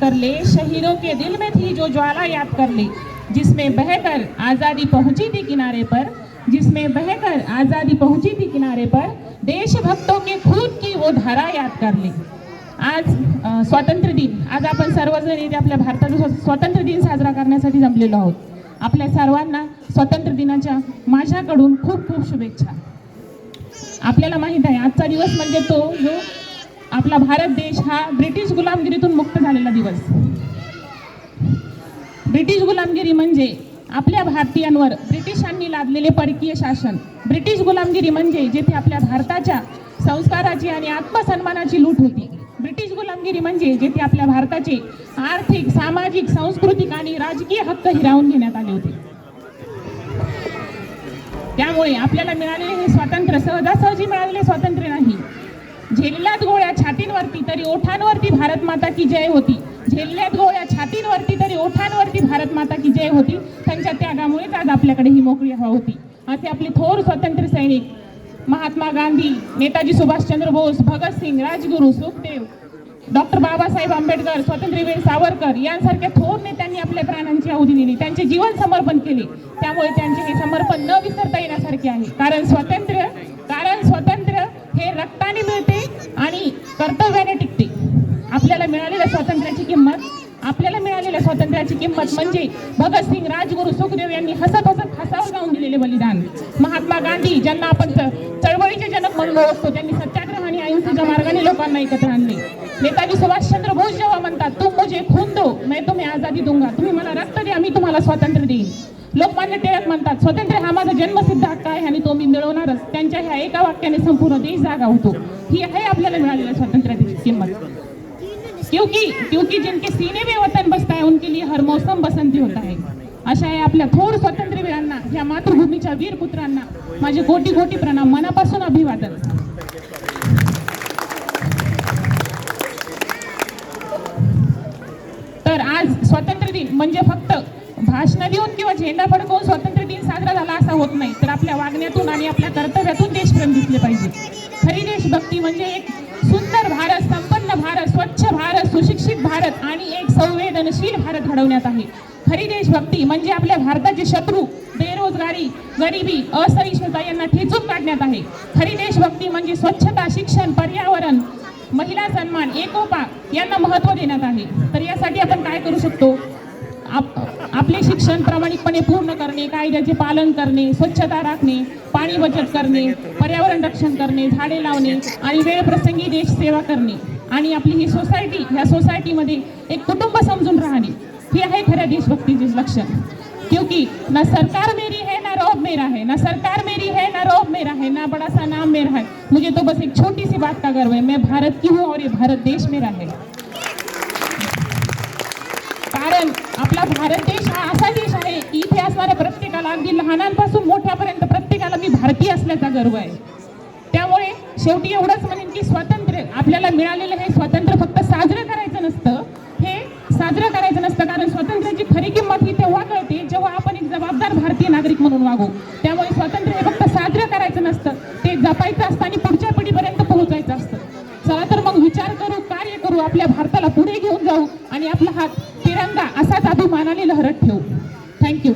कर ले, शहीदों के दिल में थी जो ज्वाला याद कर ले, जिसमें बहकर आज़ादी पहुंची थी किनारे पर, जिसमें बहकर आज़ादी पहुंची थी किनारे पर, देशभक्तों के खून की वो धारा याद कर ले। आज स्वातंत्र्य दिन, आज आपण सर्वजण इथे आपल्या भारताचा स्वातंत्र्य दिन साजरा करण्यासाठी जमलेलो आहोत। आपल्या सर्वांना स्वातंत्र्य दिनाच्या माझ्याकडून खूप खूप शुभेच्छा। आपल्याला माहित आहे आजचा दिवस म्हणजे तो जो आपला भारत देश हा ब्रिटिश गुलामगिरीतून मुक्त झालेला दिवस। ब्रिटिश गुलामगिरी म्हणजे आपल्या भारतीयांवर ब्रिटिशांनी लादलेले परकीय शासन। ब्रिटिश गुलामगिरी म्हणजे जिथे आपल्या भारताच्या संस्काराची आणि आत्मसन्मानाची लूट होती। ब्रिटिश गुलामगिरी म्हणजे जिथे आपल्या भारताचे आर्थिक, सामाजिक, सांस्कृतिक आणि राजकीय हक्क हिरावून घेण्यात आले होते। त्यामुळे आपल्याला मिळालेले हे स्वातंत्र्य सहजासहजी मिळालेले स्वातंत्र्य नाही। झेलल्यात गोळ्या छातींवरती तरी ओठांवरती भारत माता की जय होती। झेलल्यात गोळ्या छातींवरती तरी ओठांवरती भारत माता की जय होती। त्यांच्या त्यागामुळेच आज आपल्याकडे ही मोकळी हवा होती। असे आपले थोर स्वातंत्र्य सैनिक महात्मा गांधी, नेताजी सुभाषचंद्र बोस, भगतसिंग, राजगुरू, सुखदेव, डॉक्टर बाबासाहेब आंबेडकर, स्वातंत्र्यवीर सावरकर यांसारख्या थोर नेत्यांनी आपल्या प्राणांची आहुती दिली, त्यांचे जीवन समर्पण केले। त्यामुळे त्यांचे हे समर्पण न विसरता येण्यासारखे आहे। कारण स्वातंत्र्य हे रक्ताने मिळते आणि कर्तव्याने टिकते। आपल्याला मिळालेल्या स्वातंत्र्याची किंमत म्हणजे भगतसिंग, राजगुरू, सुखदेव यांनी हसत हसत फासावर जाऊन दिलेले बलिदान। महात्मा गांधी, ज्यांना आपण चळवळीचे जनक म्हणून ओळखतो, त्यांनी सत्याग्रह आणि अहिंसेच्या मार्गाने लोकांना एकत्र आणले। नेताजी सुभाषचंद्र बोस जेव्हा म्हणतात, तुम मुझे खून दो मैं तुम्हें आजादी दूंगा, तुम्ही मला रक्त द्या मी तुम्हाला स्वातंत्र्य देईन। लोकमान्य टिळक म्हणतात, स्वातंत्र्य हा माझा जन्मसिद्ध हक्क आहे आणि तो मी मिळवणारच। त्यांच्या ह्या एका वाक्याने संपूर्ण देश जागा होतो। ही आहे आपल्याला मिळालेल्या स्वातंत्र्याची किंमत। क्योंकि जिनके सीने में वतन बसता है उनके लिए हर मौसम बसंती होता है। अशा आहे आपल्या थोर स्वातंत्र्यवीरांना, ह्या मातृभूमीच्या वीर पुत्रांना माझे कोटी कोटी प्रणाम, मनापासून अभिवादन। तर आज स्वातंत्र्य दिन म्हणजे फक्त भाषण देऊन किंवा झेंडा फडकवून स्वातंत्र्य दिन साजरा झाला असा होत नाही, तर आपल्या वागण्यातून आणि आपल्या कर्तव्यातून देशप्रेम दिसले पाहिजे। खरी देशभक्ती म्हणजे एक सुंदर भारत, संपन्न भारत, स्वच्छ भारत, सुशिक्षित भारत आणि एक संवेदनशील भारत घडवण्यात आहे। खरी देशभक्ती म्हणजे आपल्या भारताचे शत्रू बेरोजगारी, गरिबी, असहिष्णुता यांना ठेचून काढण्यात आहे। खरी देशभक्ती म्हणजे स्वच्छता, शिक्षण, पर्यावरण, महिला सन्मान, एकोपा यांना महत्त्व देण्यात आहे। तर यासाठी आपण काय करू शकतो? आपले शिक्षण प्रामाणिकपणे पूर्ण करणे, कायद्याचे पालन करणे, स्वच्छता राखणे, पाणी बचत करणे, पर्यावरण रक्षण करणे, झाडे लावणे आणि वेळप्रसंगी देश सेवा करणे आणि आपली ही सोसायटी, ह्या सोसायटीमध्ये एक कुटुंब समजून राहणे, हे आहे खऱ्या देशभक्तीचे लक्षण। क्योंकि ना सरकार मेरी है ना रौब मेरा है, ना सरकार मेरी है ना रौब मेरा है, ना बड़ा सा नाम मेरा है, मुझे तो बस एक छोटी सी बात का गर्व है, मैं भारत की हूँ और ये भारत देश मेरा है। कारण आपला भारत देश हा असा देश आहे की इथे असणाऱ्या प्रत्येकाला, अगदी लहानांपासून मोठ्यापर्यंत प्रत्येकाला मी भारतीय असल्याचा गर्व आहे। त्यामुळे शेवटी एवढंच म्हणेन की स्वातंत्र्य आपल्याला मिळालेलं हे स्वातंत्र्य फक्त साजरं करायचं नसतं, कारण स्वातंत्र्याची खरी किंमत ही तेव्हा कळते जेव्हा आपण एक जबाबदार भारतीय नागरिक म्हणून वागू। त्यामुळे स्वातंत्र्य हे फक्त साजरं करायचं नसतं, ते जपायचं असतं आणि पुढच्या पिढीपर्यंत पोहोचायचं असतं। चला तर मग विचार करू, कार्य करू, आपल्या भारताला पुढे घेऊन जाऊ आणि आपला हात तिरंगा असाच अभिमानाने लहरत ठेवू। थँक्यू।